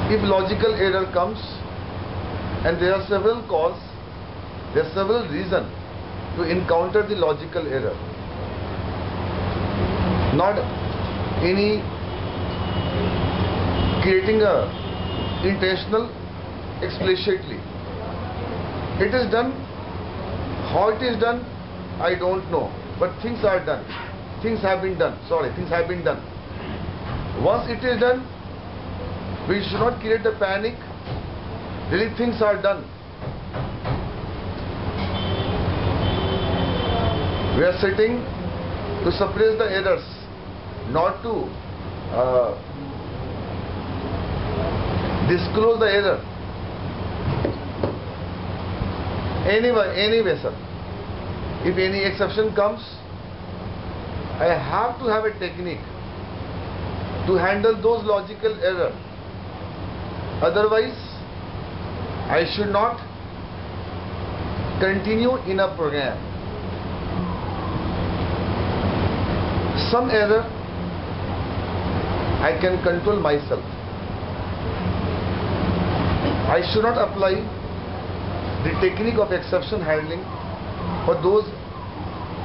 If logical error comes, and there are several causes, there are several reasons to encounter the logical error. Not any creating a intentional explicitly. It is done. How it is done, I don't know. But things are done. Things have been done. Sorry, things have been done. Once it is done, we should not create a panic. Really, things are done. We are sitting to suppress the errors, not to disclose the error. Anyway, sir, if any exception comes, I have to have a technique to handle those logical errors. Otherwise, I should not continue in a program. Some error I can control myself. I should not apply the technique of exception handling for those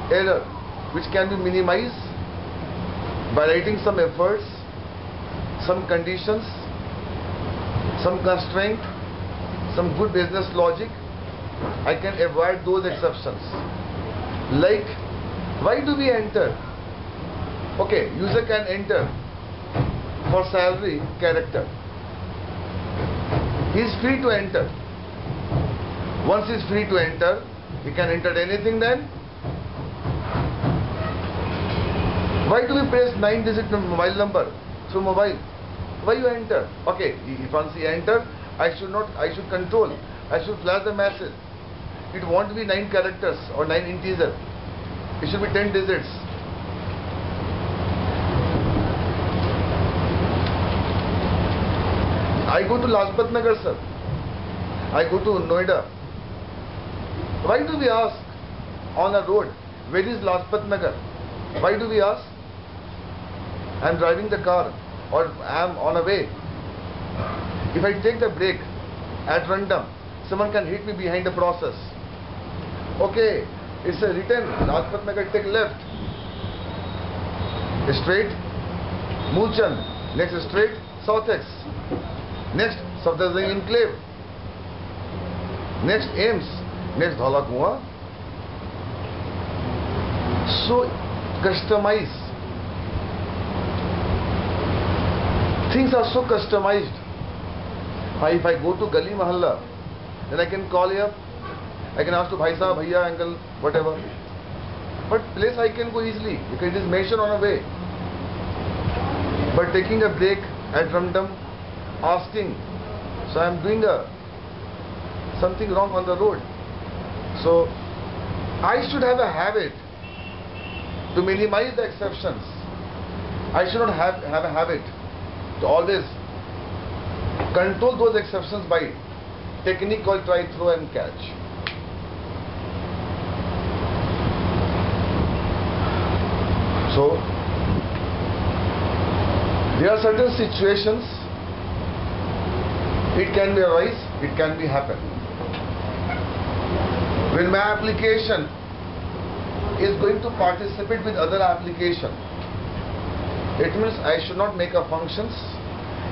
errors which can be minimized by writing some efforts, some conditions, some constraint, some good business logic. I can avoid those exceptions. Like, why do we enter? Okay, user can enter for salary character. He is free to enter. Once he is free to enter, he can enter anything then. Why do we press 9-digit mobile number through mobile? Why you enter? Okay, once he enter, I should control. I should flash the message. It won't be 9 characters or 9 integers. It should be 10 digits. I go to Lajpat Nagar, sir. I go to Noida. Why do we ask on a road, where is Lajpat Nagar? Why do we ask? I am driving the car or I am on a way. If I take the brake at random, someone can hit me behind the process. Okay, it's a written Lajpat Nagar, take left. Straight, Mulchand. Next straight, South X. Next, Safdar Enclave. Next, Ames. Next, Dhola Kuan. So, customize. Things are so customized. If I go to Gali Mahalla, then I can call here. I can ask to Bhai Sahab, Bhaiya, uncle, whatever. But place I can go easily because it is mentioned on a way. But taking a break at random, asking, so I am doing something wrong on the road. So I should have a habit to minimize the exceptions. I should not have a habit to always control those exceptions by technique called try, throw and catch. So there are certain situations, it can be arise, it can be happen. When my application is going to participate with other application, it means I should not make a functions,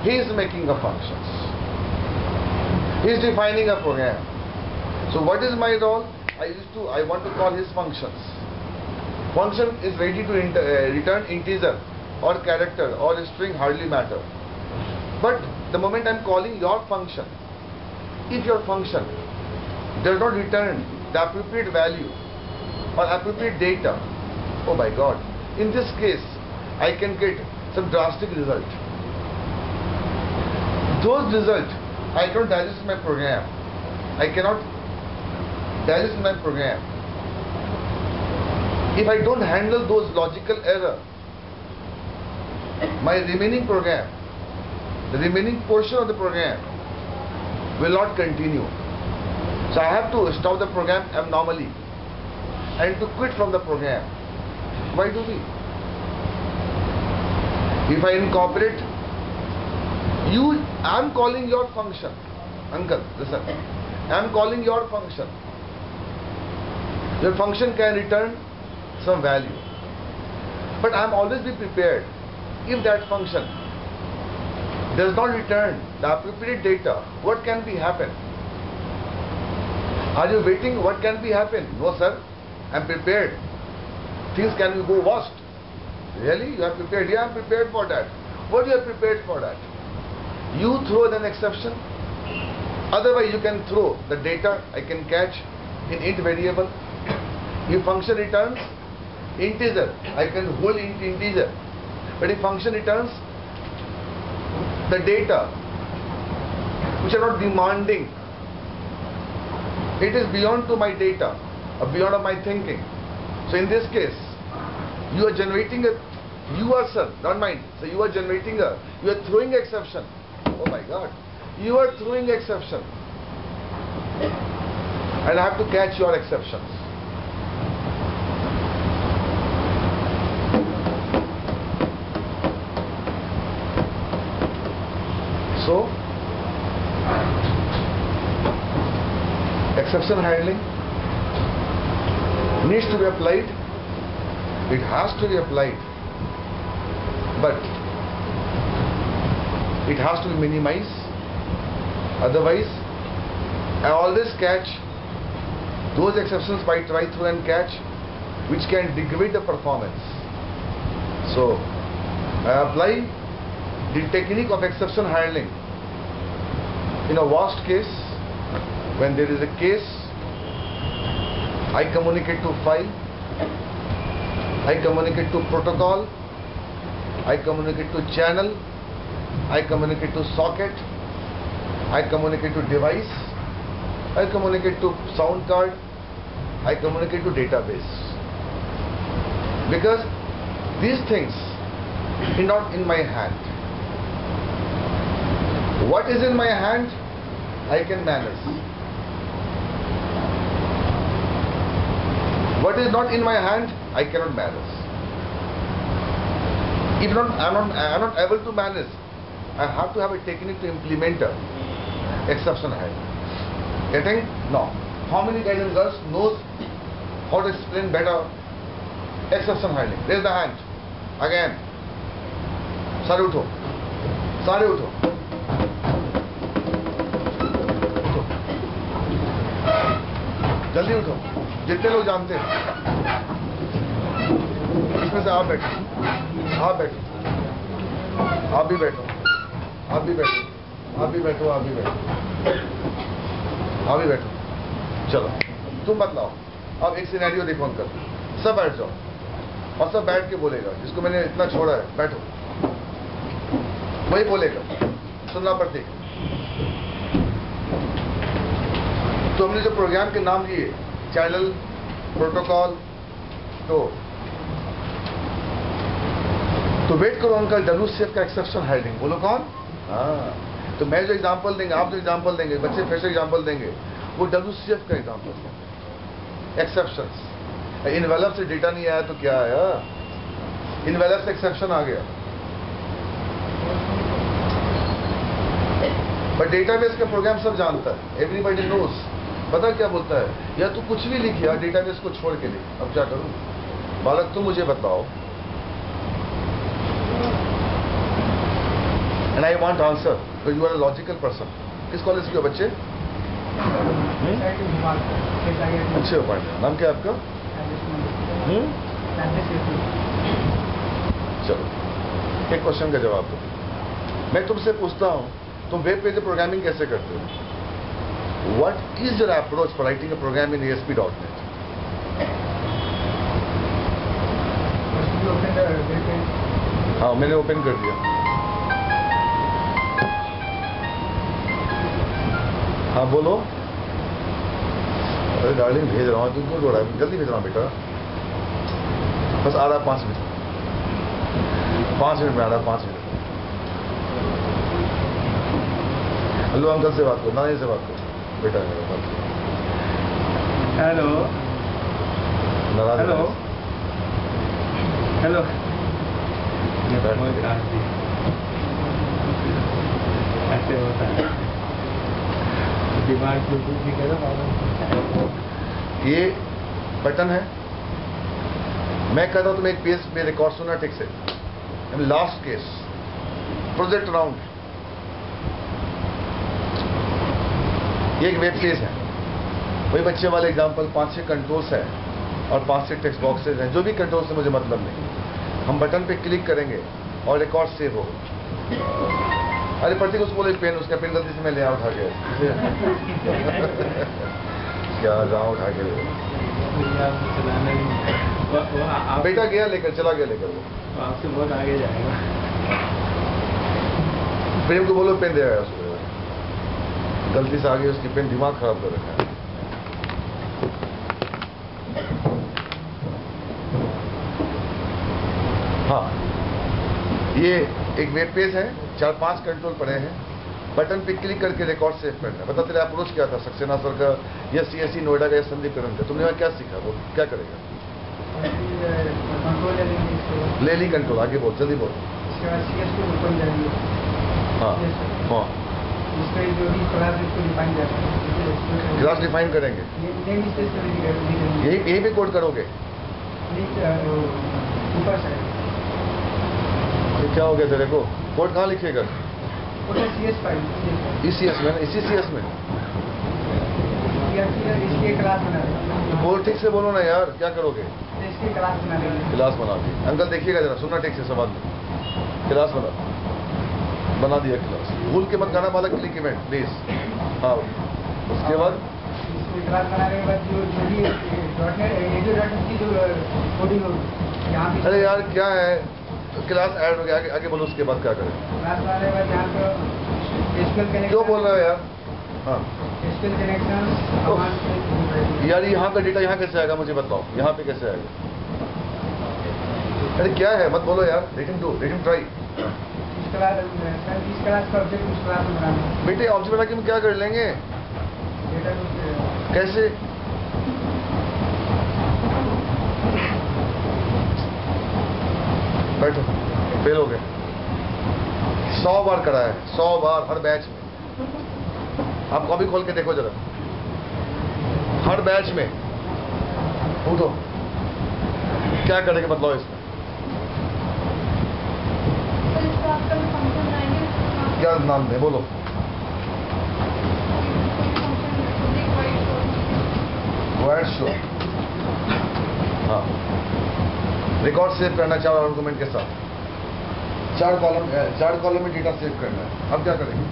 he is making a functions. He is defining a program. So what is my role? I want to call his functions. Function is ready to return integer or character or string, hardly matter. But the moment I am calling your function, if your function does not return the appropriate value or appropriate data, oh my God, in this case I can get some drastic result. Those results I cannot digest in my program. I cannot digest in my program. If I don't handle those logical errors, my remaining program, the remaining portion of the program will not continue. So I have to stop the program abnormally and to quit from the program. Why do we? If I incorporate I'm calling your function. Uncle, listen. I'm calling your function. Your function can return some value. But I'm always be prepared. If that function does not return the appropriate data, what can be happen? Are you waiting? What can be happen? No, sir. I'm prepared. Things can go worst. Really? You are prepared? Yeah, I'm prepared for that. What you are prepared for that? You throw an exception. Otherwise, you can throw the data I can catch in int variable. If function returns integer, I can hold int integer. But if function returns the data which are not demanding, it is beyond to my data, or beyond of my thinking. So in this case, you are generating a, you are, sir, not mine. So you are generating a, you are throwing exception. Oh my God. You are throwing exception. And I have to catch your exceptions. So, exception handling needs to be applied. It has to be applied. But it has to be minimized. Otherwise, I always catch those exceptions by try through and catch which can degrade the performance. So, I apply the technique of exception handling in a worst case. When there is a case, I communicate to file, I communicate to protocol, I communicate to channel, I communicate to socket, I communicate to device, I communicate to sound card, I communicate to database. Because these things are not in my hand. What is in my hand, I can manage. What is not in my hand, I cannot manage. If not, I'm not able to manage, I have to have a technique to implement a exception handling. Getting? No. How many guys and girls knows how to explain better exception handling? Raise the hand. Again. Sare utho. Sare utho. जल्दी उठो, जितने लोग जानते हैं। इसमें से आप बैठो, आप बैठो, आप भी बैठो, आप भी बैठो, आप भी बैठो, आप भी बैठो, आप भी बैठो। चलो, तुम बतलाओ। अब एक सिनेरियो देखो अंकल, सब बैठ जाओ और सब बैठ के बोलेगा। जिसको मैंने इतना छोड़ा है, बैठो, वही बोलेगा, सुनना पड़ती। तो हमने जो प्रोग्राम के नाम लिए, चैनल, प्रोटोकॉल, तो वेट करो अंकल, WCF का एक्सेप्शन हैंडलिंग। बोलो कौन? हाँ, तो मैं जो एग्जांपल देंगे, आप जो एग्जांपल देंगे, बच्चे फिर से एग्जांपल देंगे, वो WCF का एग्जांपल देंगे। एक्सेप्शंस। इनवेलप से डेटा नहीं आया तो क्या आया? इनवेलप से एक्सेप्शन आ गया। बट डेटाबेस का प्रोग्राम सब जानता है, एवरीबॉडी नोज। पता क्या बोलता है? या तू कुछ भी लिखिया डेटाबेस को छोड़ के लिख। अब क्या करूं? बालक तुम मुझे बताओ। And I want answer, because you are a logical person. किस कॉलेज के हो बच्चे? अच्छे हो पढ़ने। नाम क्या है आपका? चलो, एक क्वेश्चन का जवाब दो। मैं तुमसे पूछता हूं, तुम वेब पेज प्रोग्रामिंग कैसे करते हो? What is your approach for writing a program in ASP.NET? हाँ, मैंने ओपन कर दिया। हाँ बोलो। अरे डार्लिंग भेज रहा हूँ, तू क्यों रो रहा है? जल्दी भेज रहा हूँ बेटा, बस आ रहा 5 मिनट। 5 मिनट में आ रहा, 5 मिनट। हेलो अंकल से बात करो, नानी से बात करो बेटा। मेरा बात हेलो हेलो हेलो। से होता है। दिमाग में कुछ भी करो ये बटन है, मैं कहता हूं तुम एक पेज में रिकॉर्ड सुनना ठीक से। लास्ट केस प्रोजेक्ट राउंड, ये एक वेब पेज है, वही बच्चे वाले एग्जाम्पल 5-6 कंट्रोल्स है और 5-6 टेक्स्ट बॉक्सेज हैं। जो भी कंट्रोल से मुझे मतलब नहीं, हम बटन पे क्लिक करेंगे और रिकॉर्ड सेव होगा। अरे प्रतीक उसको बोले पेन, उसका पेन गलती से मैं ले आया उठा के क्या गाँव उठा के बेटा गया लेकर, चला गया लेकर, वो आपसे बहुत आगे जाएगा। प्रेम को बोलो पेन दे आया उसको, गलती से आगे उसकी पेन, दिमाग खराब कर रखा है। हाँ, ये एक वेब पेज है, 4-5 कंट्रोल पड़े हैं, बटन पे क्लिक करके रिकॉर्ड सेव करना है। बता तेरा अप्रोच क्या था सक्सेना सर का या CSE नोएडा का या संदीप करण का, तुमने वहाँ क्या सीखा, वो क्या करेगा? ले ली कंट्रोल, आगे बोल, जल्दी बोल। हाँ हाँ, क्लास डिफाइन करेंगे, यही भी कोड करोगे। क्या हो गया तेरे को? कोड कहाँ लिखेगा? ECS में, इसी CS में बोल, ठीक से बोलो ना यार, क्या करोगे? क्लास बना दी। अंकल देखिएगा जरा, सुनना ठीक से सवाल में। क्लास बना दिया क्लास, भूल के मत गाना वाला क्लिक इवेंट प्लीज। हाँ, उसके बाद अरे यार क्या है, क्लास ऐड हो गया, आगे बोलो, उसके बाद क्या करें? क्यों बोल रहे हो यार? हाँ यार, यहाँ का डेटा यहाँ कैसे आएगा मुझे बताओ, यहाँ पे कैसे आएगा? अरे क्या है, मत बोलो यार, लेट हिम ट्राई। बेटे ऑब्जेक्ट बना के हम क्या कर लेंगे? कैसे? बैठो, फेल हो गए। 100 बार करा है, 100 बार हर बैच में। आप कॉपी खोल के देखो जरा, हर बैच में। उठो, क्या करेंगे बतलाओ इसमें? क्या नाम दे, बोलो। वाइड शो, हाँ, रिकॉर्ड सेव करना 4 आर्गुमेंट के साथ, 4 कॉलम में डेटा सेव करना है। अब क्या करेंगे?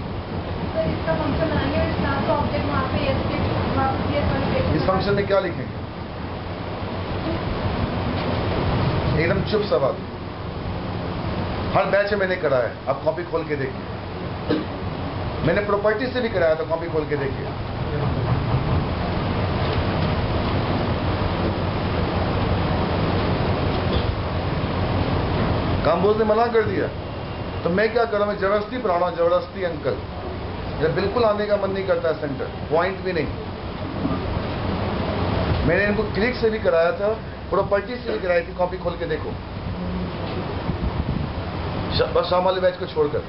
इस फंक्शन में क्या लिखेंगे? एकदम चुप सवाल, हर बैच में मैंने कराया है, आप कॉपी खोल के देखिए। मैंने प्रॉपर्टी से भी कराया था, कॉपी खोल के देखिए। काम बोलने मना कर दिया तो मैं क्या करूं, मैं जबरदस्ती पढ़ा रहा हूं, जबरदस्ती अंकल। जब बिल्कुल आने का मन नहीं करता है सेंटर, पॉइंट भी नहीं। मैंने इनको क्लिक से भी कराया था, प्रॉपर्टी से भी कराई थी, कॉपी खोल के देखो। बस शाम वाले बैच को छोड़कर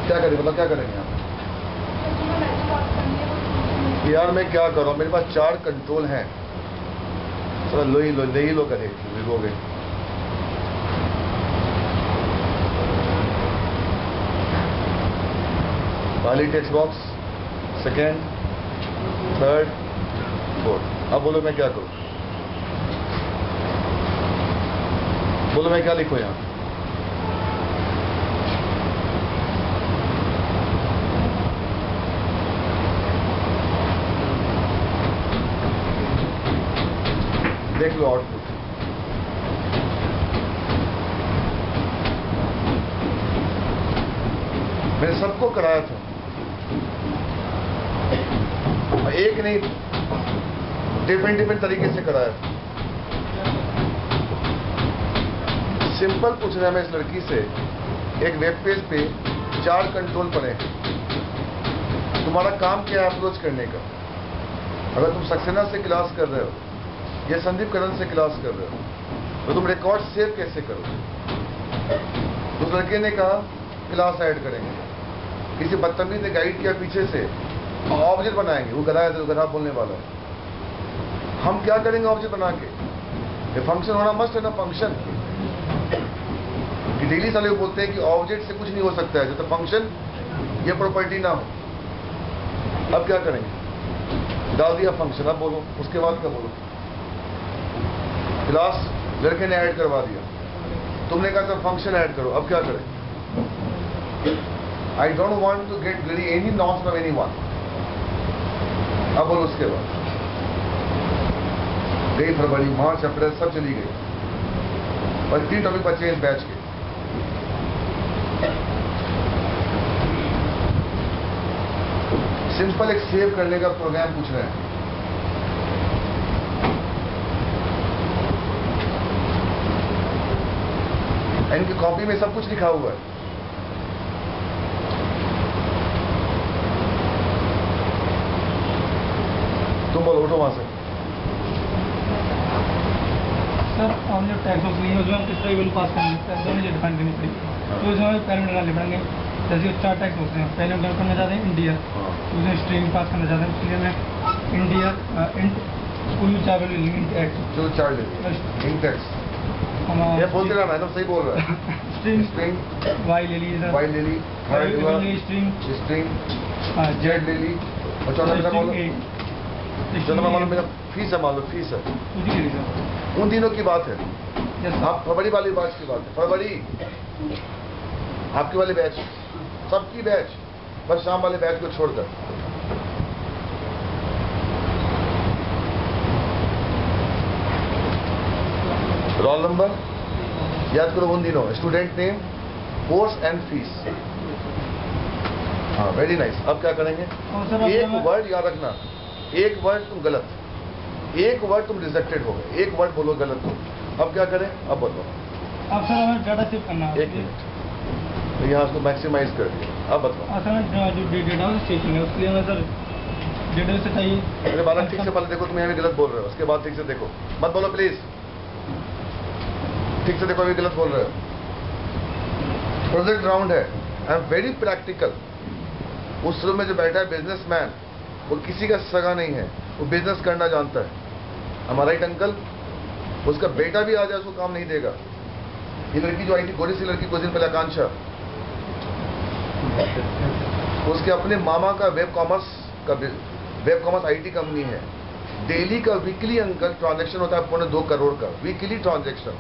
क्या करें, मतलब क्या करेंगे आप? यार मैं क्या कर रहा हूं, मेरे पास 4 कंट्रोल हैं, थोड़ा ले ही लो करे भिगोगे। पहली text box, second, third, fourth. अब बोलो मैं क्या करूं, बोलो मैं क्या लिखूं यहां? देख लो आउटपुट। मैंने सबको कराया था, एक नहीं, डिफरेंट तरीके से कराया था। सिंपल पूछ रहा है मैं इस लड़की से, एक वेब पेज पे 4 कंट्रोल पड़े हैं, तुम्हारा काम क्या है अप्रोच करने का? अगर तुम सक्सेना से क्लास कर रहे हो या संदीप करण से क्लास कर रहे हो तो तुम रिकॉर्ड सेव कैसे करोगे? उस लड़के ने कहा क्लास ऐड करेंगे, किसी बदतमीज ने गाइड किया पीछे से, ऑब्जेक्ट बनाएंगे, वो गधा है तो गधा बोलने वाला है। हम क्या करेंगे ऑब्जेक्ट बना के? ये फंक्शन होना मस्ट है ना, फंक्शन कि डेली साले बोलते हैं कि ऑब्जेक्ट से कुछ नहीं हो सकता है जब तक फंक्शन ये प्रॉपर्टी ना हो। अब क्या करेंगे? डाल दिया फंक्शन, अब बोलो उसके बाद क्या बोलो? क्लास लड़के ने ऐड करवा दिया, तुमने कहा था फंक्शन ऐड करो, अब क्या करें? I don't want to get very any non from anyone. अब बोलो उसके बाद। गई फरवरी, मार्च, अप्रैल सब चली गई और 3 टॉपिक बचे इस बैच के। सिंपल एक सेव करने का प्रोग्राम पूछ रहे हैं। इनकी कॉपी में सब कुछ लिखा हुआ है। तुम बोलो, उठो वहां से। सर हम जो टैक्स वसूली है उसमें हम किस तरह बिल पास करेंगे, दोनों मुझे डिफाइन करनी पड़ेगी। तो उसमें हमें पैरामीटर डालने पड़ेंगे। जैसे 4 टैक्स होते हैं, पहले हम क्या करना चाहते हैं इंडिया, तो उसमें स्ट्रिंग पास करना चाहते हैं, इसलिए मैं इंडिया कोई 4 वैल्यू लेंगे इंट एक्स, जो 4 ले इंट एक्स ये बोलते रहना है ना, सही बोल रहा है। स्ट्रिंग वाई ले लीजिए सर, वाई ले ली, स्ट्रिंग जेड ले ली, और चौथा मेरा बोलो, चौथा मालूम मेरा फीस है, मालूम फीस है। उन दिनों की बात है, आप फरवरी वाली बैच की बात है। फरवरी आपकी वाली बैच, सबकी बैच, बस शाम वाले बैच को छोड़कर। रोल नंबर याद करो उन दिनों, student name, course and fees. हाँ वेरी नाइस। अब क्या करेंगे? एक वर्ड याद रखना, एक वर्ड तुम गलत, एक वर्ड तुम रिजेक्टेड हो गए, एक वर्ड बोलो गलत हो। अब क्या करें? अब बताओ। अब सर हमें डाटा सेव करना है। 1 मिनट, तो यहाँ उसको मैक्सिमाइज कर दिया। अब बताओ। सर जो डेटा है सेव करना है, उसके लिए हमें सर डेटा से चाहिए। मेरे बालक ठीक से पहले देखो, तुम यहाँ भी गलत बोल रहे हो, उसके बाद ठीक से देखो, मत बोलो प्लीज, ठीक से देखो, अभी गलत बोल रहे हो। प्रोजेक्ट राउंड है, आई एम वेरी प्रैक्टिकल। उस रूम में जो बैठा है बिजनेसमैन, वो किसी का सगा नहीं है, वो बिजनेस करना जानता है। हमारा राइट अंकल, उसका बेटा भी आ जाए उसको काम नहीं देगा। ये लड़की जो आई थी, गोरी सी लड़की, कुछ दिन पहले, आकांक्षा, उसके अपने मामा का वेब कॉमर्स आईटी कंपनी है। डेली का वीकली अंकल ट्रांजैक्शन होता है 2.25 करोड़ का वीकली ट्रांजैक्शन।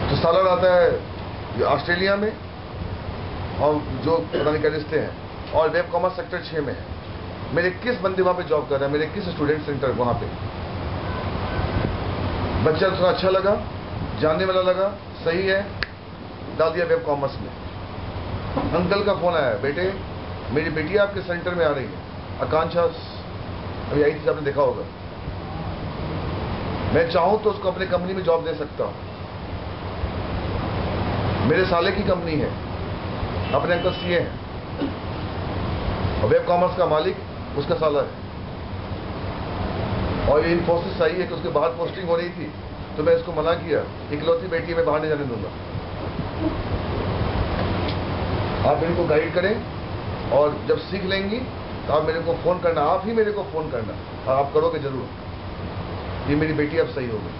तो सालाना आता है ये ऑस्ट्रेलिया में, और जो पता नहीं क्या रिश्ते हैं, और वेब कॉमर्स सेक्टर 6 में है। मेरे 21 बंदे वहाँ पे जॉब कर रहे हैं, मेरे 21 स्टूडेंट सेंटर वहाँ पे। बच्चा थोड़ा अच्छा लगा, जानने वाला लगा, सही है, डाल दिया वेब कॉमर्स में। अंकल का फोन आया, बेटे मेरी बेटी आपके सेंटर में आ रही है, आकांक्षा अभी आई थी, आपने देखा होगा। मैं चाहूँ तो उसको अपने कंपनी में जॉब दे सकता हूँ। मेरे साले की कंपनी है, अपने अंकल सीए हैं, और वेब कॉमर्स का मालिक उसका साला है। और ये इन्फोसिस आई है कि उसके बाहर पोस्टिंग हो रही थी, तो मैं इसको मना किया, इकलौती बेटी मैं बाहर नहीं जाने दूंगा। आप मेरे को गाइड करें, और जब सीख लेंगी तो आप मेरे को फोन करना, आप ही मेरे को फोन करना, और आप करोगे जरूर। ये मेरी बेटी अब सही हो गई।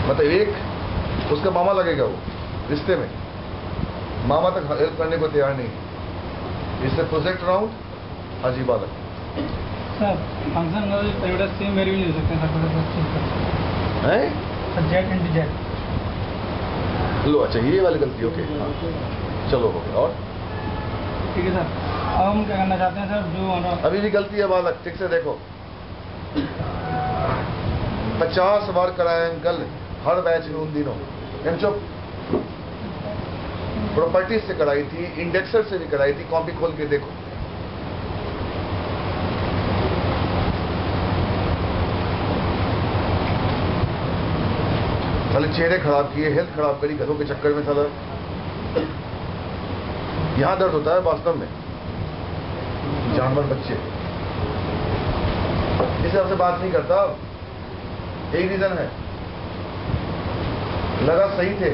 मतलब एक उसका मामा लगेगा, वो रिश्ते में मामा तक हेल्प करने को तैयार नहीं। इससे प्रोजेक्ट राउंड अजीब बात sir. Function parameter same very भी ले सकते हैं है। जेड एंड जेड लो, अच्छा ये वाली गलती, ओके हाँ। चलो हो गया। और ठीक है सर, अब हम क्या करना चाहते हैं सर, जो अभी भी गलती है बालक, ठीक से देखो। 50 बार कराए अंकल हर बैच में उन दिनों। हम चुप। प्रॉपर्टी से कराई थी, इंडेक्सर से भी कराई थी, कॉपी खोल के देखो। साले चेहरे खराब किए, हेल्थ खराब करी घरों के चक्कर में। साला यहां दर्द होता है वास्तव में। जानवर बच्चे इससे आपसे बात नहीं करता, एक रीजन है। लगा सही थे,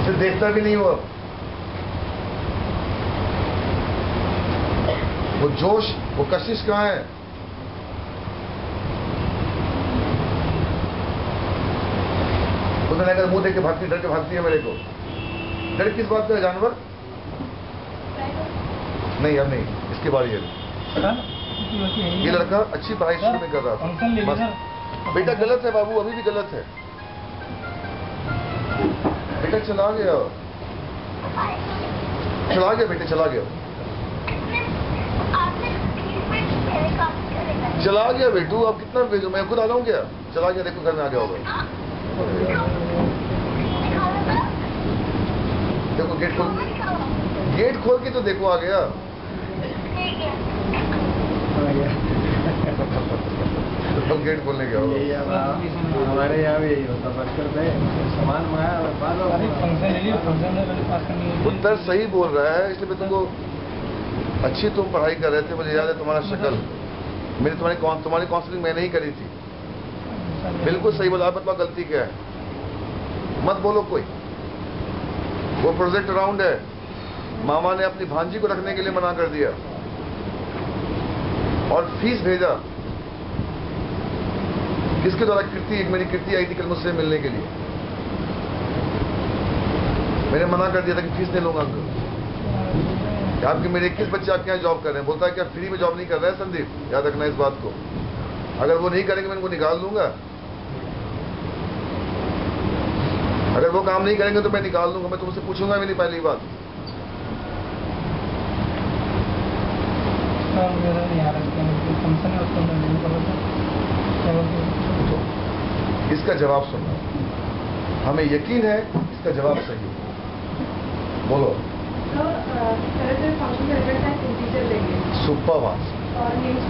इसे देखता भी नहीं हुआ। वो जोश, वो कशिश कहाँ है? उसने मुंह देख के भागती, डर के भागती है मेरे को। डर किस बात का जानवर? नहीं अब नहीं, इसके बारे में ये लड़का अच्छी पढ़ाई शुरू में कर रहा था बस। बेटा गलत है बाबू, अभी भी गलत है। बेटा चला गया, चला गया, बेटे चला गया, चला गया बेटू। अब कितना भेजो, मैं खुद आ जाऊं क्या? चला गया, देखो घर में आ गया होगा। देखो गेट खोल के तो देखो आ गया। तो गेट खोलने गया होगा। हमारे यहाँ भी यही होता, बचकर पे सामान उत्तर सही बोल रहा है, इसलिए मैं तुमको, अच्छी तुम पढ़ाई कर रहे थे, मुझे याद है तुम्हारा शक्ल, मैंने तुम्हारी काउंसलिंग मैंने ही करी थी। बिल्कुल सही बोला। आप बताओ गलती क्या है? मत बोलो कोई। वो प्रोजेक्ट अराउंड है, मामा ने अपनी भांजी को रखने के लिए मना कर दिया और फीस भेजा। किसके द्वारा? कीर्ति, एक मेरी कीर्ति आई थी कल मुझसे मिलने के लिए। मैंने मना कर दिया था कि फीस नहीं लूंगा अंकल। आपके मेरे 21 बच्चे आपके यहाँ जॉब कर रहे हैं। बोलता है कि आप फ्री में जॉब नहीं कर रहे हैं संदीप, याद रखना इस बात को। अगर वो नहीं करेंगे मैं इनको निकाल दूंगा। अगर वो काम नहीं करेंगे तो मैं निकाल दूंगा। मैं तुमसे पूछूंगा भी नहीं पहली बात। इसका जवाब सुनना, हमें यकीन है इसका जवाब सही है। बोलो। सुपर वास।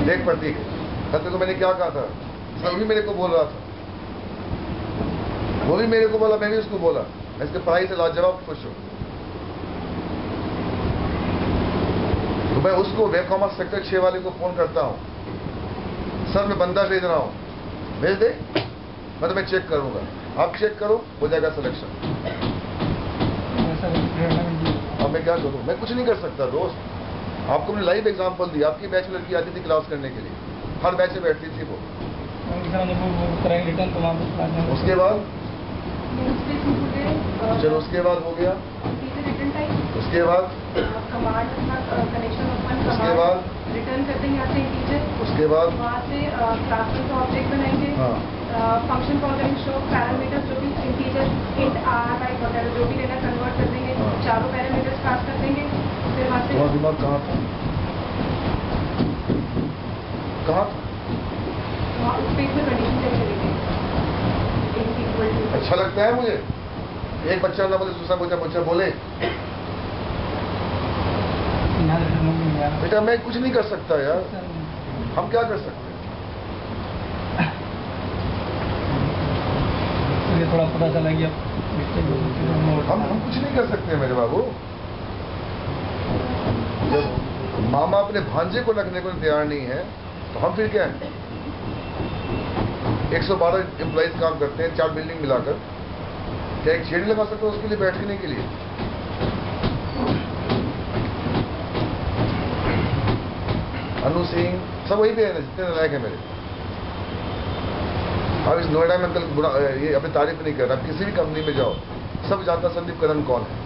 देख प्रतीक, कल को मैंने क्या कहा था? सर भी मेरे को बोल रहा था, वो भी मेरे को बोला, मैं भी उसको बोला। मैं इसके पढ़ाई से लाजवाब खुश हूं। तो मैं उसको वेब कॉमर्स सेक्टर 6 वाले को फोन करता हूं, सर मैं बंदा भेज रहा हूं, भेज दे, मैं तुम्हें चेक करूंगा, आप चेक करो, हो जाएगा सिलेक्शन। अब मैं क्या करूं? मैं कुछ नहीं कर सकता दोस्त। आपको मैंने लाइव एग्जांपल दिया। आपकी बैच में लड़की आती थी क्लास करने के लिए, हर बैच में बैठती थी वो। उसके बाद चलो, उसके बाद हो गया, उसके बाद उसके बाद रिटर्न कर देंगे यहाँ से इंटीजर, उसके बाद वहाँ से क्लास का ऑब्जेक्ट बनाएंगे, फंक्शन कॉल करेंगे, शो पैरामीटर्स जो भी इंटीजर इंट आर टाइप वगैरह जो भी लेना कन्वर्ट कर देंगे, चारों पैरामीटर्स पास कर देंगे। फिर वहाँ से दिमाग कहाँ था? कहाँ था? वहाँ उस पेज में कंडीशन चेक करेंगे। अच्छा लगता है मुझे, एक बच्चा ना बोले दूसरा बच्चा बोले। बेटा मैं कुछ नहीं कर सकता यार, हम क्या कर सकते हैं? ये थोड़ा पता चला कि हम कुछ नहीं कर सकते मेरे बाबू। जब मामा अपने भांजे को रखने को तैयार नहीं है तो हम फिर क्या है? 112 एम्प्लॉइज काम करते हैं 4 बिल्डिंग मिलाकर, क्या एक छेड़ी लगा सकते हो उसके लिए बैठने के लिए? अनु सिंह सब वही पे है, जितने लायक है मेरे। अब इस नोएडा में अंकल बुरा ये अपनी तारीफ नहीं कर रहा, किसी भी कंपनी में जाओ सब जानता संदीप कदम कौन है।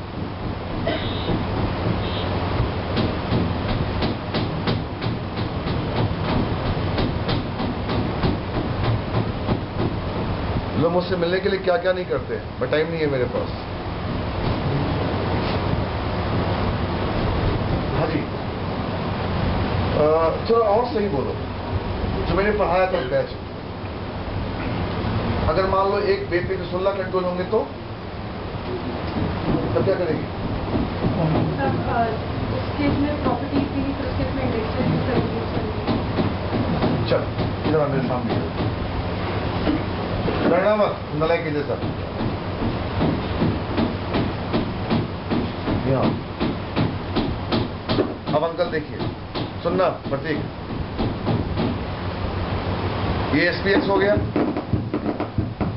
लोग मुझसे मिलने के लिए क्या क्या नहीं करते, बट टाइम नहीं है मेरे पास। हाँ जी, थोड़ा और सही बोलो। जो मैंने पढ़ाया था बैच, अगर मान लो एक बेस पे 16 कंट्रोल होंगे तो तब क्या करेगी? चल इधर मेरे सामने लड़ना मत, नलायक के जैसा। यहाँ अब अंकल देखिए, सुनना प्रतीक, ये SPX हो गया,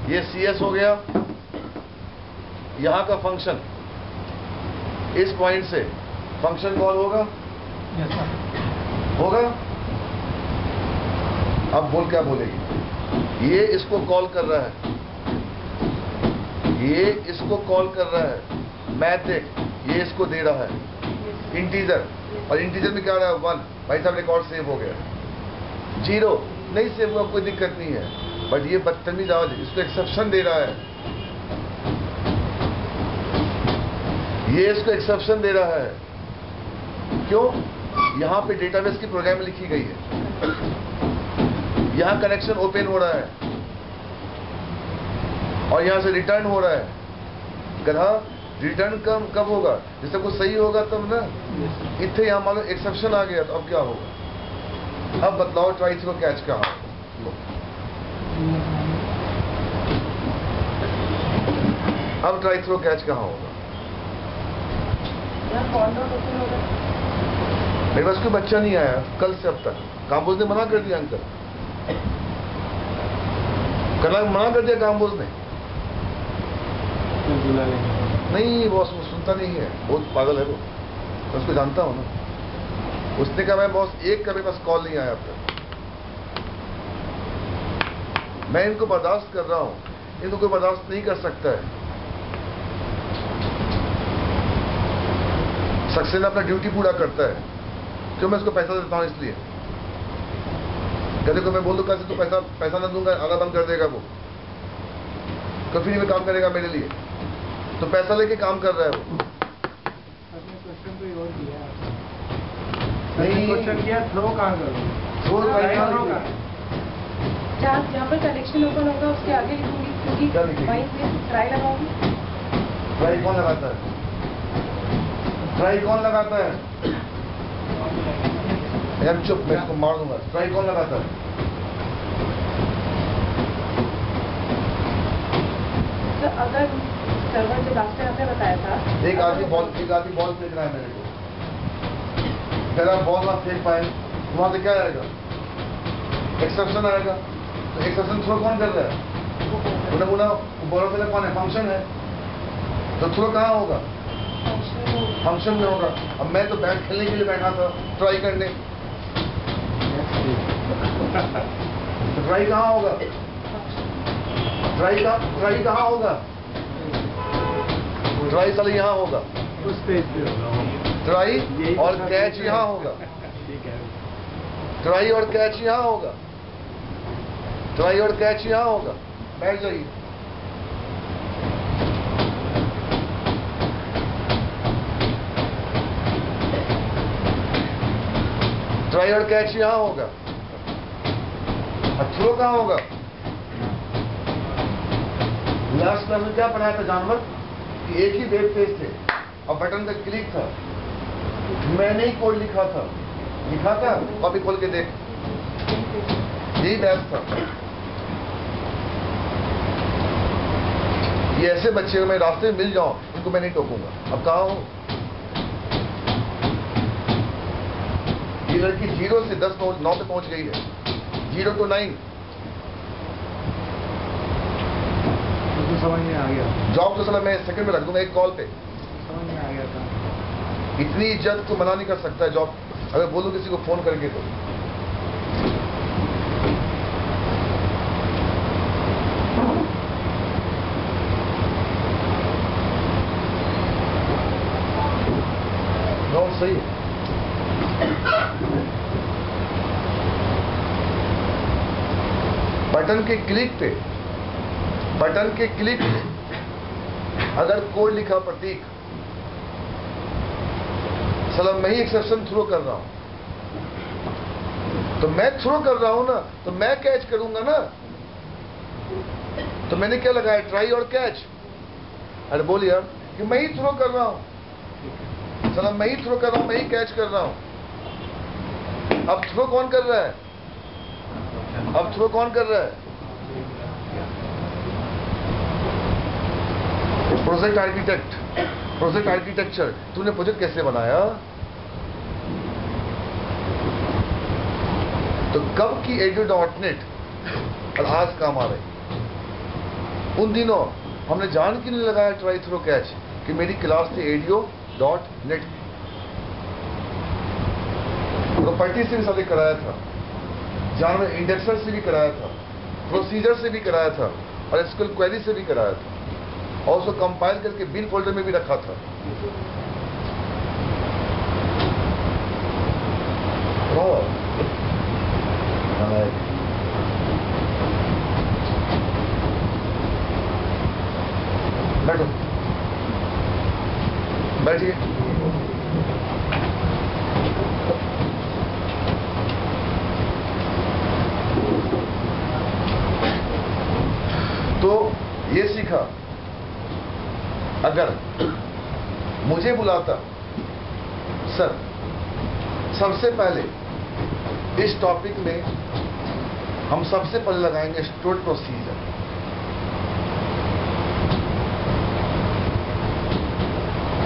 ये CS हो गया, यहाँ का फंक्शन इस पॉइंट से फंक्शन कॉल होगा, यस सर। होगा। अब बोल क्या बोलेगी, ये इसको कॉल कर रहा है, ये इसको कॉल कर रहा है, मैथ देख, ये इसको दे रहा है इंटीजर, और इंटीजर में क्या आ रहा है 1, भाई साहब रिकॉर्ड सेव हो गया। 0 नहीं सेव हुआ, कोई दिक्कत नहीं है, बट ये बदतमीज आवाज इसको एक्सेप्शन दे रहा है, ये इसको एक्सेप्शन दे रहा है। क्यों? यहां पे डेटाबेस की प्रोग्राम लिखी गई है, यहां कनेक्शन ओपन हो रहा है और यहां से रिटर्न हो रहा है। गधा रिटर्न कब होगा? जैसे कुछ सही होगा तब ना। इतने यहां मान लो एक्सेप्शन आ गया, तो अब क्या होगा? अब बतलाओ ट्राई थ्रो कैच कहाँ? अब ट्राई थ्रो कैच कहाँ होगा? मेरे पास कोई बच्चा नहीं आया कल से अब तक। काम्बोज ने मना कर दिया, अंकल कल मना कर दिया काम्बोज ने। नहीं बॉस वो सुनता नहीं है, बहुत पागल है वो, मैं उसको जानता हूँ ना। उसने कहा मैं बॉस एक का मेरे पास कॉल नहीं आया अब तक। मैं इनको बर्दाश्त कर रहा हूँ, इनको कोई बर्दाश्त नहीं कर सकता है। सक्सेना अपना ड्यूटी पूरा करता है, क्यों? मैं उसको पैसा देता हूँ इसलिए। कहते को मैं बोल दूँ कैसे तो पैसा ना दूंगा, आना बंद कर देगा वो, कंपनी में काम करेगा मेरे लिए, तो पैसा लेके काम कर रहा है वो। क्वेश्चन कोई और किया नहीं क्वेश्चन किया, थ्रो कहाँ करूँ? थ्रो जहाँ पर कनेक्शन ओपन होगा उसके आगे लिखूंगी, क्या क्योंकि लिखेंगे? वहीं पे ट्राई लगाऊंगी। ट्राई कौन लगाता है? ट्राई कौन लगाता है? यार चुप, मैं इसको मार दूंगा। ट्राई कौन लगाता है? तो अगर सर्वर जो लास्ट टाइम आपने बताया था, एक आदमी बॉल फेंक रहा है मेरे को, अगर आप बॉल ना फेंक पाए तो वहां से क्या आएगा? एक्सेप्शन आएगा। तो एक्सेप्शन थ्रो कौन कर रहा है? उन्हें बोला बॉलर पहले कौन है? फंक्शन है। तो थ्रो कहाँ होगा? फंक्शन में होगा। अब मैं तो बैट खेलने के लिए बैठा था, ट्राई करने, तो ट्राई कहाँ होगा? ट्राई कहाँ होगा? ट्राई साले यहाँ होगा, उस पेज पे होगा। ट्राई और कैच यहाँ होगा, ठीक है। ट्राई और कैच यहाँ होगा, ट्राई और कैच यहाँ होगा। बैठ जाइए। ट्राई और कैच यहाँ होगा, और थ्रो कहाँ होगा? लास्ट क्लास में क्या पढ़ाया था जानवर? कि एक ही वेब पेज थे और बटन का क्लिक था। मैंने ही कोड लिखा था, कॉपी खोल के देख, यही बैच था। ये ऐसे बच्चे को मैं रास्ते में मिल जाऊं, इनको मैं नहीं टोकूंगा। अब कहाँ हूं? ये लड़की 0 से 9 पे पहुंच गई है, 0 to 9। तो समझ में आ गया, जॉब तो साला मैं सेकंड में रख दूंगा, एक कॉल पे। समझ में आ गया था। इतनी इज्जत को मना नहीं कर सकता है जॉब, अगर बोलूं किसी को फोन करके तो। नोट सही है। बटन के क्लिक पे अगर कोड लिखा प्रतीक, सलाम मैं ही एक्सेप्शन थ्रो कर रहा हूं, तो मैं थ्रो कर रहा हूं ना, तो मैं कैच करूंगा ना। तो मैंने क्या लगाया? ट्राई और कैच। अरे बोल यार कि मैं ही थ्रो कर रहा हूं, सलाम मैं ही थ्रो कर रहा हूं, मैं ही कैच कर रहा हूं। अब थ्रो कौन कर रहा है? अब थ्रो कौन कर रहा है? Project architecture. तूने प्रोजेक्ट कैसे बनाया? तो कब की edu.net और आज काम आ रही। उन दिनों हमने जान के नहीं लगाया ट्राई थ्रो कैच कि मेरी क्लास थी ADO.net, प्रॉपर्टी से भी साथ कराया था, जान में इंडेक्सर से भी कराया था, प्रोसीजर से भी कराया था और एसक्यूएल क्वेरी से भी कराया था और उसको कंपाइल करके बिल फोल्डर में भी रखा था। बैठो, बैठिए। तो ये सीखा, अगर मुझे बुलाता सर सबसे पहले इस टॉपिक में हम सबसे पहले लगाएंगे स्टोर्ड प्रोसीजर,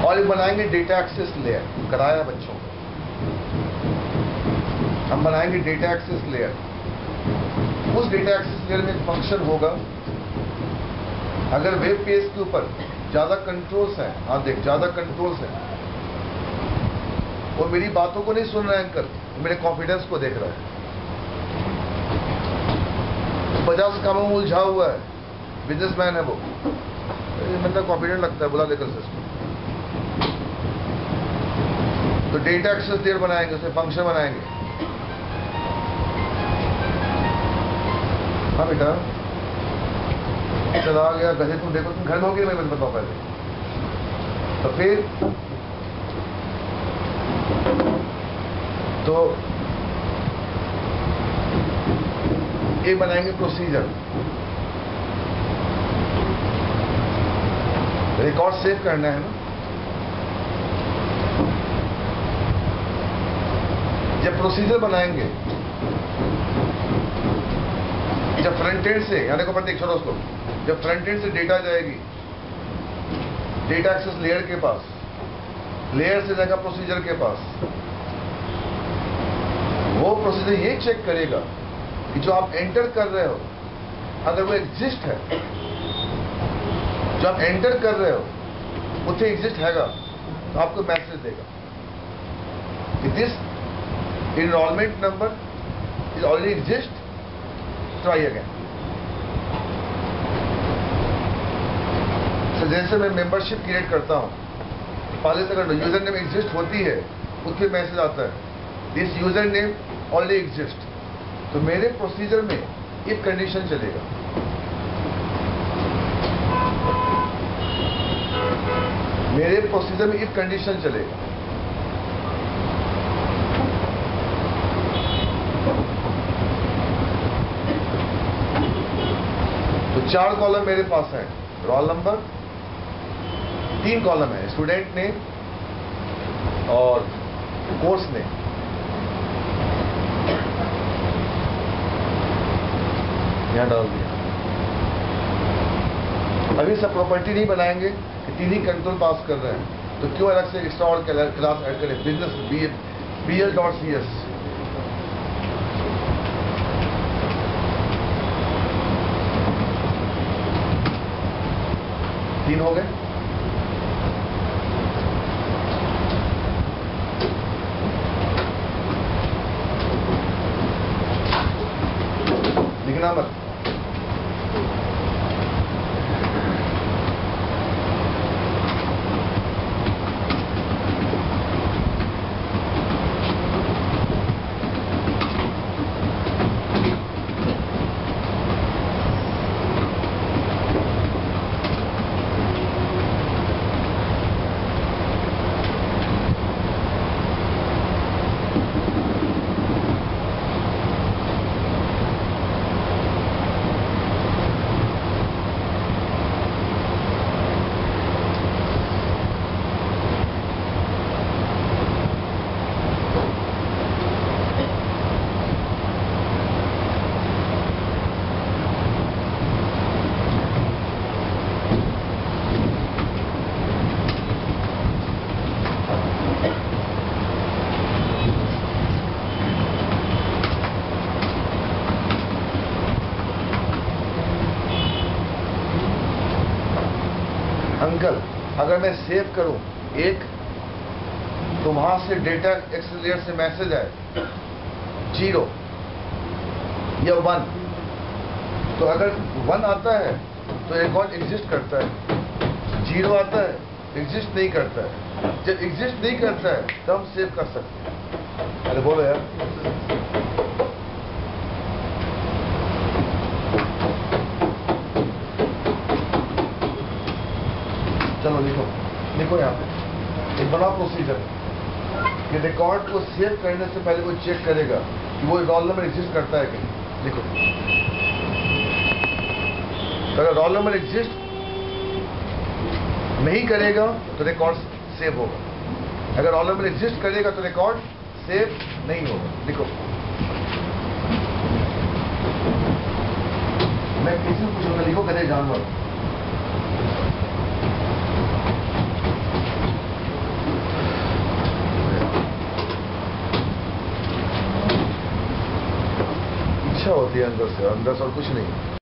और बनाएंगे डेटा एक्सेस लेयर, कराया बच्चों को। हम बनाएंगे डेटा एक्सेस लेयर। उस डेटा एक्सेस लेयर में एक फंक्शन होगा, अगर वेब पेज के ऊपर ज्यादा कंट्रोल्स हैं, हाँ देख ज्यादा कंट्रोल्स हैं, वो मेरी बातों को नहीं सुन रहा है एंकर, मेरे कॉन्फिडेंस को देख रहा है। 50 कामों में उलझा हुआ है, बिजनेसमैन है वो, मतलब कॉन्फिडेंट लगता है, बुला लेकर सिस्टम। तो डेटा एक्सेस लेयर बनाएंगे, उसमें फंक्शन बनाएंगे। हाँ बेटा चला गया गधे, तुम देखो तुम घर में होगी, मैं बताओ पहले। तो फिर तो ये बनाएंगे प्रोसीजर, रिकॉर्ड सेव करना है ना। जब प्रोसीजर बनाएंगे, जब फ्रंट एंड से, यहाँ देखो प्रतीक छोड़ो उसको, जब फ्रंट एंड से डेटा जाएगी डेटा एक्सेस लेयर के पास, लेयर से जाएगा प्रोसीजर के पास, वो प्रोसीजर ये चेक करेगा कि जो आप एंटर कर रहे हो अगर वो एग्जिस्ट है, जो आप एंटर कर रहे हो उसे एग्जिस्ट हैगा, तो आपको मैसेज देगा कि this enrollment number is already exist, try again. So जैसे मैं मेंबरशिप क्रिएट करता हूँ, पहले से अगर यूजर नेम एग्जिस्ट होती है उसके मैसेज आता है this user name already exist. तो मेरे प्रोसीजर में इफ कंडीशन चलेगा, मेरे प्रोसीजर में इफ कंडीशन चलेगा। तो 4 कॉलम मेरे पास है, रोल नंबर, 3 कॉलम है, स्टूडेंट नेम और कोर्स नेम। यहां डाल दिया। अभी सब प्रॉपर्टी नहीं बनाएंगे कि 3 ही कंट्रोल पास कर रहे हैं, तो क्यों अलग से एक्स्ट्रा और क्लास ऐड करें, बिजनेस BL.CS। तीन हो गए। लिखना मत। अगर मैं सेव करूं एक, तो वहां से डेटा एक्सेलरेटर से मैसेज आए 0 या 1, तो अगर 1 आता है तो रिकॉर्ड एग्जिस्ट करता है, 0 आता है एग्जिस्ट नहीं करता है। जब एग्जिस्ट नहीं करता है तो हम सेव कर सकते हैं। अरे बोलो यार। चलो लिखो, लिखो यहाँ पे एक बड़ा प्रोसीजर कि रिकॉर्ड को सेव करने से पहले वो चेक करेगा कि वो रोल नंबर एग्जिस्ट करता है कि नहीं। लिखो, अगर रोल नंबर एग्जिस्ट नहीं करेगा तो रिकॉर्ड सेव होगा, अगर रोल नंबर एग्जिस्ट करेगा तो रिकॉर्ड सेव नहीं होगा। लिखो, मैं किसी को पूछूंगा, लिखो कदे जानवर। इच्छा होती है अंदर से और कुछ नहीं।